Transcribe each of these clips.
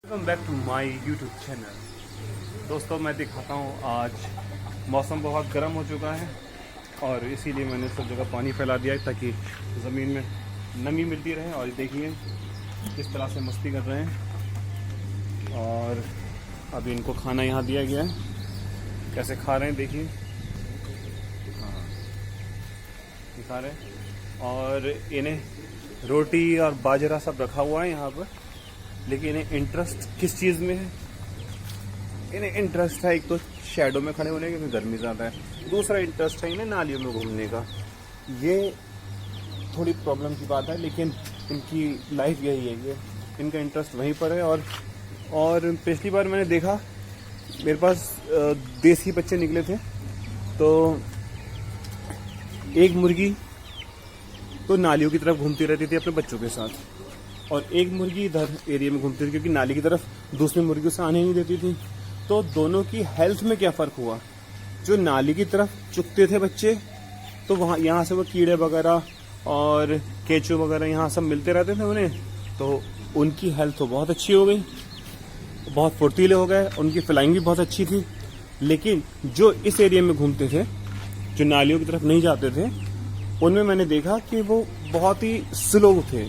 Welcome back to my YouTube channel. दोस्तों मैं दिखाता हूँ, आज मौसम बहुत गर्म हो चुका है और इसीलिए मैंने सब जगह पानी फैला दिया है ताकि ज़मीन में नमी मिलती रहे। और देखिए किस तरह से मस्ती कर रहे हैं। और अभी इनको खाना यहाँ दिया गया है, कैसे खा रहे हैं देखिए। हाँ दिखा रहे हैं। और इन्हें रोटी और बाजरा सब रखा हुआ है यहाँ पर, लेकिन इन्हें इंटरेस्ट किस चीज़ में है? इन्हें इंटरेस्ट है एक तो शैडो में खड़े होने की, गर्मी ज़्यादा है। दूसरा इंटरेस्ट है इन्हें नालियों में घूमने का। ये थोड़ी प्रॉब्लम की बात है, लेकिन इनकी लाइफ यही है, ये इनका इंटरेस्ट वहीं पर है। और पिछली बार मैंने देखा मेरे पास देसी बच्चे निकले थे, तो एक मुर्गी तो नालियों की तरफ घूमती रहती थी अपने बच्चों के साथ, और एक मुर्गी इधर एरिया में घूमती थी क्योंकि नाली की तरफ दूसरी मुर्गी से आने नहीं देती थी। तो दोनों की हेल्थ में क्या फ़र्क हुआ? जो नाली की तरफ चुगते थे बच्चे, तो वहाँ यहाँ से वो कीड़े वगैरह और केचू वगैरह यहाँ सब मिलते रहते थे उन्हें, तो उनकी हेल्थ तो बहुत अच्छी हो गई, बहुत फुर्तीले हो गए, उनकी फ्लाइंग भी बहुत अच्छी थी। लेकिन जो इस एरिया में घूमते थे, जो नालियों की तरफ नहीं जाते थे, उनमें मैंने देखा कि वो बहुत ही स्लो थे।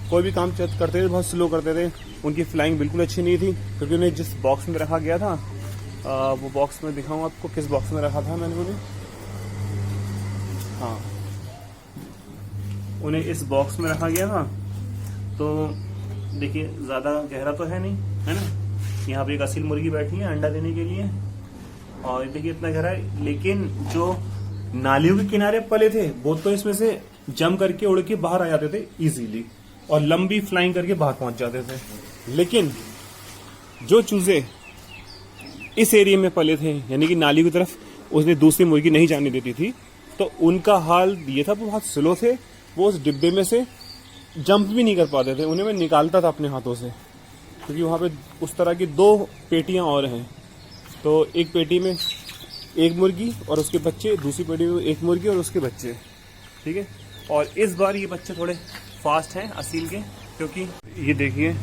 कोई भी काम करते थे बहुत स्लो करते थे, उनकी फ्लाइंग बिल्कुल अच्छी नहीं थी। क्योंकि उन्हें जिस बॉक्स में रखा गया था, वो बॉक्स में दिखाऊं आपको किस बॉक्स में रखा था मैंने उन्हें। हाँ, उन्हें इस बॉक्स में रखा गया था। तो देखिए ज़्यादा गहरा तो है नहीं, है ना। यहाँ पे एक असील मुर्गी बैठी है अंडा देने के लिए, और देखिए इतना गहरा है। लेकिन जो नालियों के किनारे पले थे, वो तो इसमें से जम करके उड़ के बाहर आ जाते थे इजीली, और लंबी फ्लाइंग करके बाहर पहुंच जाते थे। लेकिन जो चूजे इस एरिया में पले थे, यानी कि नाली की तरफ उसने दूसरी मुर्गी नहीं जाने देती थी, तो उनका हाल ये था, वो बहुत स्लो थे। वो उस डिब्बे में से जंप भी नहीं कर पाते थे, उन्हें मैं निकालता था अपने हाथों से, क्योंकि वहां पे उस तरह की 2 पेटियां और हैं। तो एक पेटी में एक मुर्गी और उसके बच्चे, दूसरी पेटी में एक मुर्गी और उसके बच्चे, ठीक है। और इस बार ये बच्चे थोड़े फास्ट हैं असील के, क्योंकि ये देखिए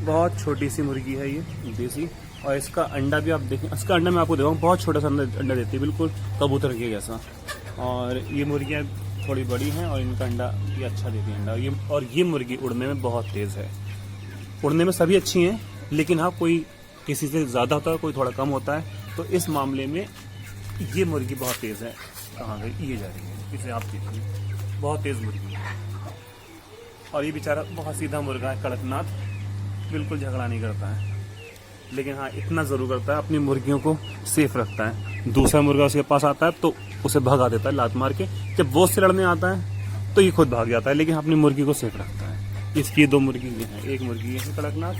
बहुत छोटी सी मुर्गी है ये देसी, और इसका अंडा भी आप देखें, इसका अंडा मैं आपको दिखाऊँ, बहुत छोटा सा अंडा देती है, बिल्कुल कबूतर के जैसा। और ये मुर्गियाँ थोड़ी बड़ी हैं और इनका अंडा ये अच्छा देती है अंडा। और ये मुर्गी उड़ने में बहुत तेज़ है। उड़ने में सभी अच्छी हैं, लेकिन हाँ कोई किसी से ज़्यादा होता है, कोई थोड़ा कम होता है। तो इस मामले में ये मुर्गी बहुत तेज़ है। कहाँ गई? ये जा रही है, इसे आप देखिए, बहुत तेज़ मुर्गी है। और ये बेचारा बहुत सीधा मुर्गा है, कड़कनाथ, बिल्कुल झगड़ा नहीं करता है। लेकिन हाँ इतना ज़रूर करता है, अपनी मुर्गियों को सेफ रखता है। दूसरा मुर्गा उसके पास आता है तो उसे भगा देता है लात मार के। जब वो उससे लड़ने आता है तो ये खुद भाग जाता है, लेकिन अपनी मुर्गी को सेफ रखता है। इसकी 2 मुर्गी ये हैं, एक मुर्गी है कड़कनाथ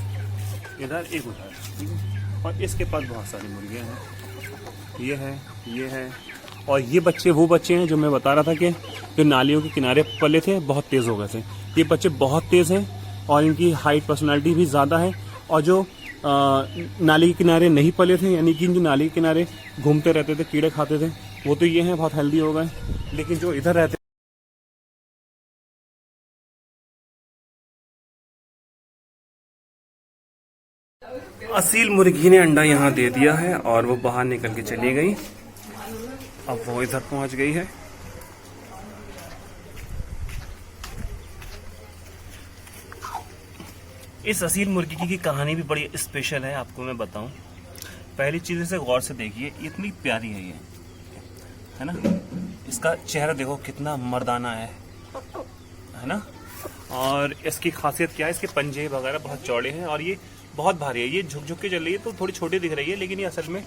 इधर, एक उधर, ठीक है। और इसके पास बहुत सारी मुर्गियाँ हैं, ये है। और ये बच्चे वो बच्चे हैं जो मैं बता रहा था कि जो नालियों के किनारे पले थे, बहुत तेज़ हो गए थे। ये बच्चे बहुत तेज़ हैं और इनकी हाइट पर्सनालिटी भी ज़्यादा है। और जो नाली के किनारे नहीं पले थे, यानी कि जो नाली के किनारे घूमते रहते थे, कीड़े खाते थे, वो तो ये हैं बहुत हेल्दी हो गए। लेकिन जो इधर रहते, असील मुर्गी ने अंडा यहाँ दे दिया है और वो बाहर निकल के चली गई। अब वो इधर पहुंच गई है। इस असील मुर्गी की कहानी भी बड़ी स्पेशल है, आपको मैं बताऊं। पहली चीज इसे गौर से देखिए, इतनी प्यारी है ये, है ना। इसका चेहरा देखो कितना मर्दाना है ना। और इसकी खासियत क्या है? इसके पंजे वगैरह बहुत चौड़े हैं और ये बहुत भारी है। ये झुक झुक के चल रही है तो थोड़ी छोटी दिख रही है, लेकिन ये असल में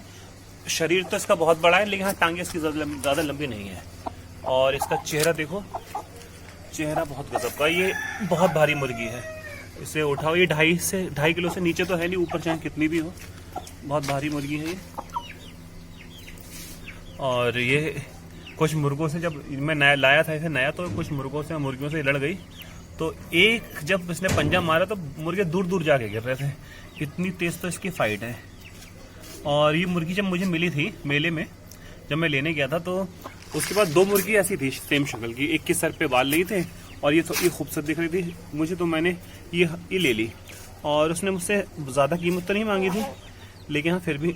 शरीर तो इसका बहुत बड़ा है, लेकिन हाँ टांगे इसकी ज़्यादा लंबी नहीं है। और इसका चेहरा देखो, चेहरा बहुत गजब का। ये बहुत भारी मुर्गी है, इसे उठाओ, ये 2.5 किलो से नीचे तो है नहीं, ऊपर चाहे कितनी भी हो, बहुत भारी मुर्गी है ये। और ये कुछ मुर्गों से, जब मैं नया लाया था इसे नया, तो कुछ मुर्गियों से लड़ गई। तो एक जब इसने पंजा मारा तो मुर्गे दूर दूर जाके गिर रहे थे, इतनी तेज तो इसकी फाइट है। और ये मुर्गी जब मुझे मिली थी मेले में, जब मैं लेने गया था, तो उसके बाद 2 मुर्गी ऐसी थी सेम शक्ल की, एक के सर पे बाल नहीं थे और ये खूबसूरत दिख रही थी मुझे, तो मैंने ये ले ली। और उसने मुझसे ज़्यादा कीमत तो नहीं मांगी थी, लेकिन हाँ फिर भी।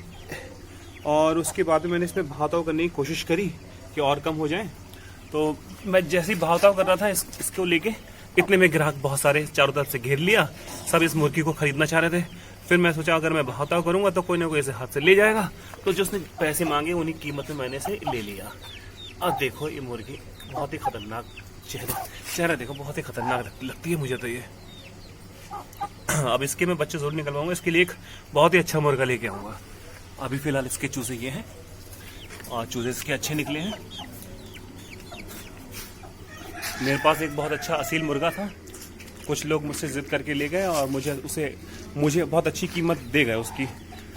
और उसके बाद में मैंने इसमें भाव-ताव करने की कोशिश करी कि और कम हो जाए। तो मैं जैसे ही भाव-ताव कर रहा था इसको लेके, इतने में ग्राहक बहुत सारे चारों तरफ से घेर लिया, सब इस मुर्गी को खरीदना चाह रहे थे। फिर मैं सोचा अगर मैं भाव-ताव करूंगा तो कोई ना कोई ऐसे हाथ से ले जाएगा, तो जो उसने पैसे मांगे उन्हीं कीमत में मैंने इसे ले लिया। अब देखो ये मुर्गी बहुत ही खतरनाक चेहरा देखो, बहुत ही खतरनाक लगती है मुझे तो ये। अब इसके मैं बच्चे जरूर निकलवाऊंगा, इसके लिए एक बहुत ही अच्छा मुर्गा लेके आऊंगा। अभी फिलहाल इसके चूजे ये हैं और चूजे इसके अच्छे निकले हैं। मेरे पास एक बहुत अच्छा असील मुर्गा था, कुछ लोग मुझसे जिद करके ले गए और मुझे बहुत अच्छी कीमत दे गए उसकी।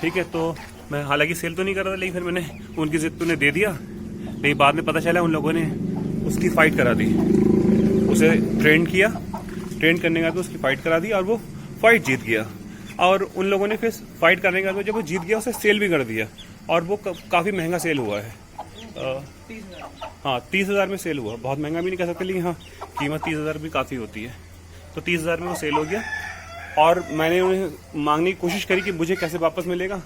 ठीक है, तो मैं हालांकि सेल तो नहीं कर रहा था, लेकिन फिर मैंने उनकी जिद तो उन्हें दे दिया। लेकिन बाद में पता चला उन लोगों ने उसकी फाइट करा दी, उसे ट्रेन किया, ट्रेन करने के बाद उसकी फाइट करा दी और वो फाइट जीत गया। और उन लोगों ने फिर फाइट करने के बाद जब वो जीत गया उसे सेल भी कर दिया, और वो काफ़ी महंगा सेल हुआ है। हाँ 30,000 में सेल हुआ, बहुत महंगा भी नहीं कह सकते, लेकिन हाँ कीमत 30,000 भी काफ़ी होती है। तो 30,000 में वो सेल हो गया और मैंने उन्हें मांगने की कोशिश करी कि मुझे कैसे वापस मिलेगा,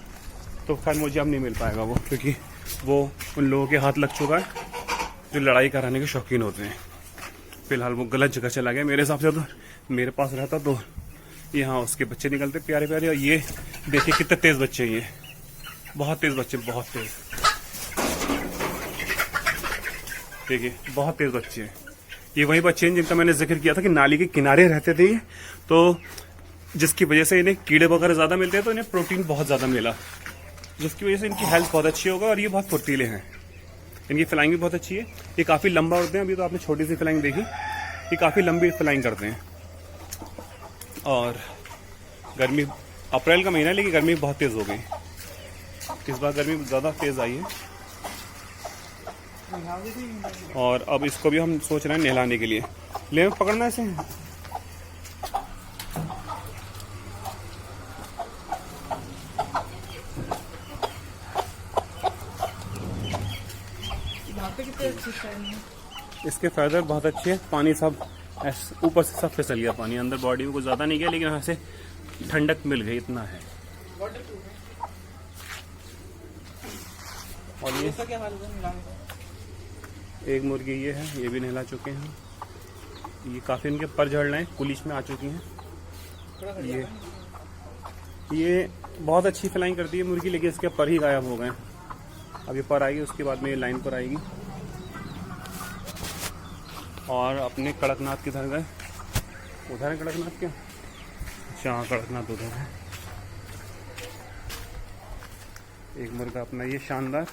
तो खैर मुझे अब नहीं मिल पाएगा वो, क्योंकि वो उन लोगों के हाथ लग चुका है जो लड़ाई कराने के शौकीन होते हैं। फिलहाल वो गलत जगह चला गया मेरे हिसाब से। तो मेरे पास रहता तो यहाँ उसके बच्चे निकलते प्यारे प्यारे। और ये देखिए कितने तेज़ बच्चे हैं, ये बहुत तेज़ बच्चे, बहुत तेज़, देखिए बहुत तेज़ बच्चे हैं। ये वही बच्चे हैं जिनका मैंने जिक्र किया था कि नाली के किनारे रहते थे ये, तो जिसकी वजह से इन्हें कीड़े वगैरह ज़्यादा मिलते हैं, तो इन्हें प्रोटीन बहुत ज़्यादा मिला, जिसकी वजह से इनकी हेल्थ बहुत अच्छी होगा। और ये बहुत फुर्तीले हैं, इनकी फ्लाइंग भी बहुत अच्छी है। ये काफ़ी लंबा उड़ते हैं, अभी तो आपने छोटी सी फ्लाइंग देखी, ये काफ़ी लंबी फ्लाइंग करते हैं। और गर्मी, अप्रैल का महीना है लेकिन गर्मी बहुत तेज़ हो गई, इस बार गर्मी ज़्यादा तेज़ आई है। और अब इसको भी हम सोच रहे हैं नहलाने के लिए। ले पकड़ना ऐसे इसके फायदे बहुत अच्छे हैं। पानी सब ऊपर से सब फिसल गया, पानी अंदर बॉडी में कुछ ज़्यादा नहीं गया, लेकिन ऐसे ठंडक मिल गई, इतना है। और ये क्या हाल है? एक मुर्गी ये है, ये भी नहला चुके हैं। ये काफ़ी इनके पर झड़ रहे हैं, कुलिच में आ चुकी हैं। ये बहुत अच्छी फ्लाइंग करती है मुर्गी, लेकिन इसके पर ही गायब हो गए। अब ये पर आएगी, उसके बाद में ये लाइन पर आएगी। और अपने कड़कनाथ किधर गए? उधर है कड़कनाथ क्या? अच्छा हाँ, कड़कनाथ उधर है। एक मुर्गा अपना ये शानदार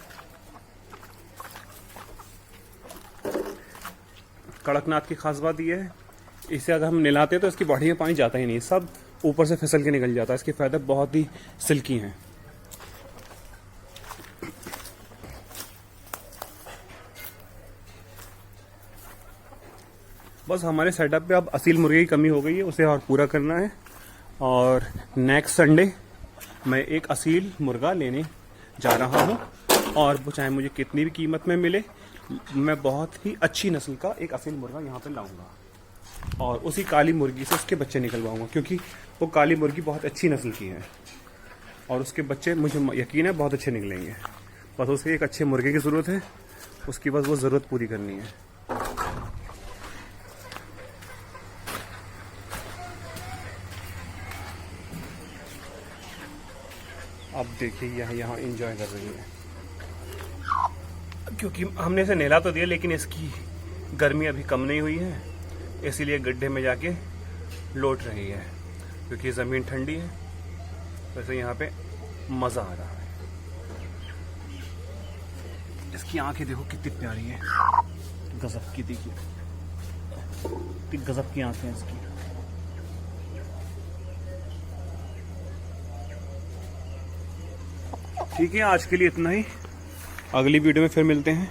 कड़कनाथ की खास बात ये है, इसे अगर हम नहलाते तो इसकी बॉडी में पानी जाता ही नहीं, सब ऊपर से फिसल के निकल जाता है। इसके फायदे बहुत ही सिल्की हैं। बस हमारे सेटअप पे अब असील मुर्गे की कमी हो गई है, उसे और पूरा करना है। और नेक्स्ट संडे मैं एक असील मुर्गा लेने जा रहा हूँ, और वो चाहे मुझे कितनी भी कीमत में मिले, मैं बहुत ही अच्छी नस्ल का एक असील मुर्गा यहाँ पे लाऊंगा और उसी काली मुर्गी से उसके बच्चे निकलवाऊंगा, क्योंकि वो काली मुर्गी बहुत अच्छी नस्ल की है और उसके बच्चे मुझे यकीन है बहुत अच्छे निकलेंगे। बस उसे एक अच्छे मुर्गे की ज़रूरत है, उसकी बस वो ज़रूरत पूरी करनी है। अब देखिए यहाँ एंजॉय कर रही है, क्योंकि हमने इसे नहला तो दिया, लेकिन इसकी गर्मी अभी कम नहीं हुई है, इसीलिए गड्ढे में जाके लौट रही है, क्योंकि ज़मीन ठंडी है। वैसे यहाँ पे मज़ा आ रहा है। इसकी आंखें देखो कितनी प्यारी है, गजब की, देखिए गजब की आंखें हैं इसकी। ठीक है, आज के लिए इतना ही। अगली वीडियो में फिर मिलते हैं।